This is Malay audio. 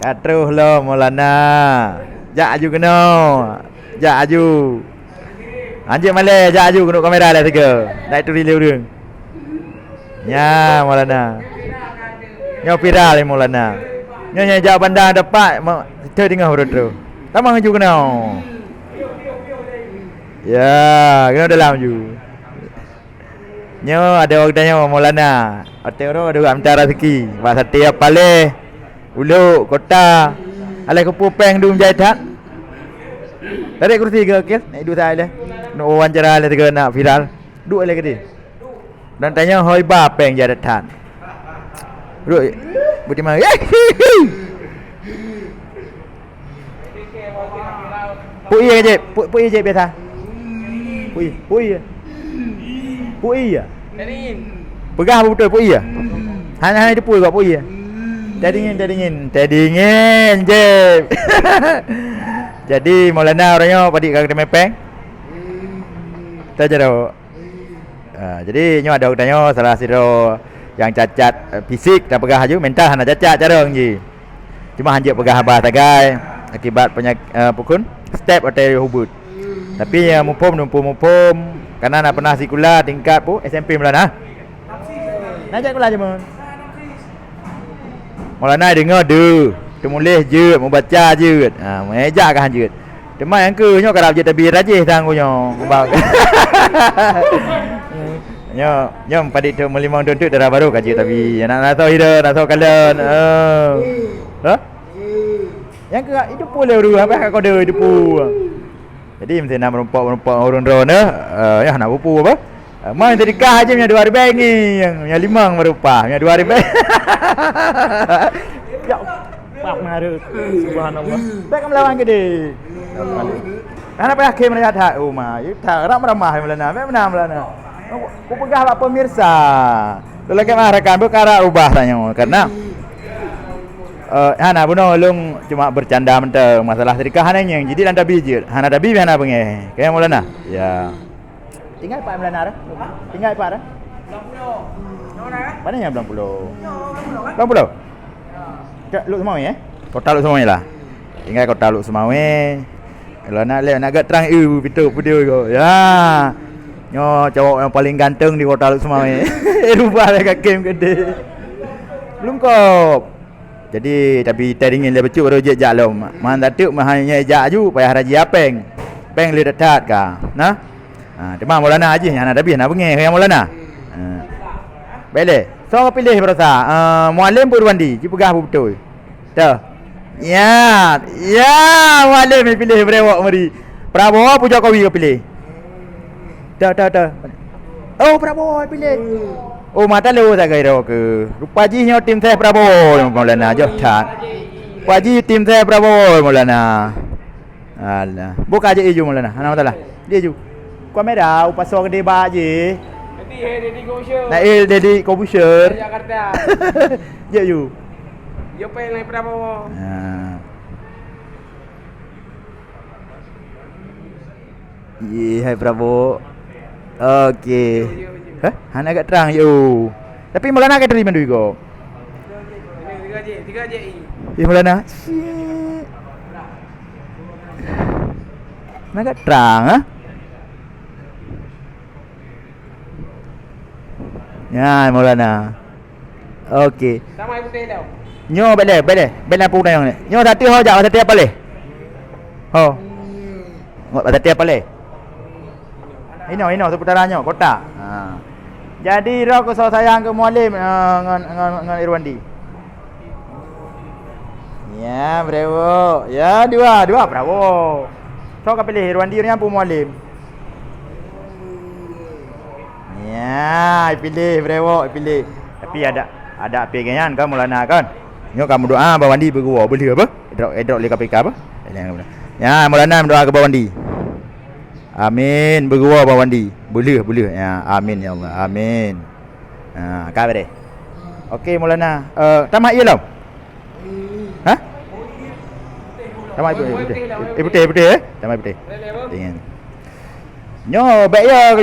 Terus lo Maulana. Jak aju kena. Jak aju. Anjing malai jak aju kena kamera lah tiga. Naik tu rilih urang. Ya Maulana. Nyo viral ni Maulana. Nyo jak pandang dapat kita tengah bro. Tamang aju kena. Ya, kena dalam ju. Nyo ada orang tanya Maulana. Hotel tu ada antara rezeki. Buat setiap palih. Ulu kota. Alai kupu peng dum jai tak. Tarik kursi ke kes? Naik duduk saya le. Nak wawancara le tiga nak viral. Duduk le ke dia. Dan tanya hoi ba peng jai tak. Duduk. Buti mah. Pui je, pui je biasa. Pui. Ya. Pegah betul pui ya. Hanya itu pui kau pui ya. Tadingin je. Jadi Maulana orangnya padik kagak mepeng. Tahu. Jadi nyo ada tanya salah siro yang cacat fisik dan pegah aja mental hana cacat jarang je. Cuma hanya pegah abah tagai akibat penyakit pukun step atau hubut. Tapi mupum karena nak pernah sekolah tingkat pu SMP Maulana. Najak sekolah je mon. Maulana dengar tu mulih je, mau baca je. Mengejak kan je. Cuma yang ke nyo karap je tabi rajih tanggu nyo. Nyo padik tu melimang tu darah baru kaji tapi nak tahu hira, nak tahu kalian. Yang ke itu boleh ru apa kau ada itu pu. Jadi mesti nak merompak orang drone ya nak pupu apa? Main tadi kah aja punya 2 hari baik ni yang 5 merupa punya 2 hari baik. Ya pak maru subhanallah. Baik melawan ke dia. Karena apa akhir melihat hak rumah. Tak ramah Maulana. Benar Maulana. Ku pegah lah pemirsa. Lelaki masyarakat perkara ubah tanya karena hana buno ulung cuma bercanda mentang masalah sedekah hananya. Jadi landa bijir. Hana dabi hana bengeh. Kayak Maulana. Ya. Tinggal Pak Maulana dah. Tinggal Pak dah. 90. Mana yang 90? 90. Kat Luk Semawi Kota Luk Semawi lah. Tinggal Kota Luk Semawi. Kalau nak lihat nak agak terang pitu video ko. Ya. Nyo cowok yang paling ganteng di Kota Luk Semawi. Rubah dekat game gede. Belum kop. Jadi tapi teringin dia becuk baru jak lom. Man datuk mahanya jak ju payah raji apeng. Peng le dekat ka. Nah. Demam Maulana aje yang ada habis nak bengeh yang Maulana. Boleh. So pilih berasa. Muallim Purwandi, ji pegah betul. Dah. Ya, muallim pilih berewak mari. Prabowo apa Jokowi kau pilih? Dah. Oh, Prabowo pilih. Oh, mata lu tak kira ke. Rupa ji nyo tim saya Prabowo Maulana jauh tak. Rupa ji tim saya Prabowo Maulana. Alah. Buka aje iju Maulana. Ana talah. Dia iju. Kamera upasok gede ba je. Dedi Kobusher. Dedi Kobusher. Jakarta. Ya you. Yo pengen naik Prabowo. Hai Prabowo. Okey. Hana agak terang you. Tapi Maulana ke terima duit kau. 3 je. Ya Maulana. Agak terang Ya Maulana. Okey. Sama ibu teh dah. Nyo boleh. Bela pun dah ni. Nyo tadi ho jak tadi apa le? Ho. Ngok tadi apa le? Ino seputarannya kota. Jadi roh ko sayang ke muallim ngan Irwandi. Ya, bravo. Ya, dua bravo. So ka pilih Irwandi ni apa muallim? Ya, pilih brewok pilih. Tapi ada pegangan kan Maulana kan. Nyo kamu doa Bawandi bergua boleh apa? Edok le KPK apa? Ya, Maulana doa ke Bawandi. Amin bergua Bawandi. Boleh. Ya, amin ya Allah. Amin. Kau deh. Okey Maulana. Tamat ye lau. Ha? Tamat putih. Putih. Tamat putih. Dengan. Nyo baik ya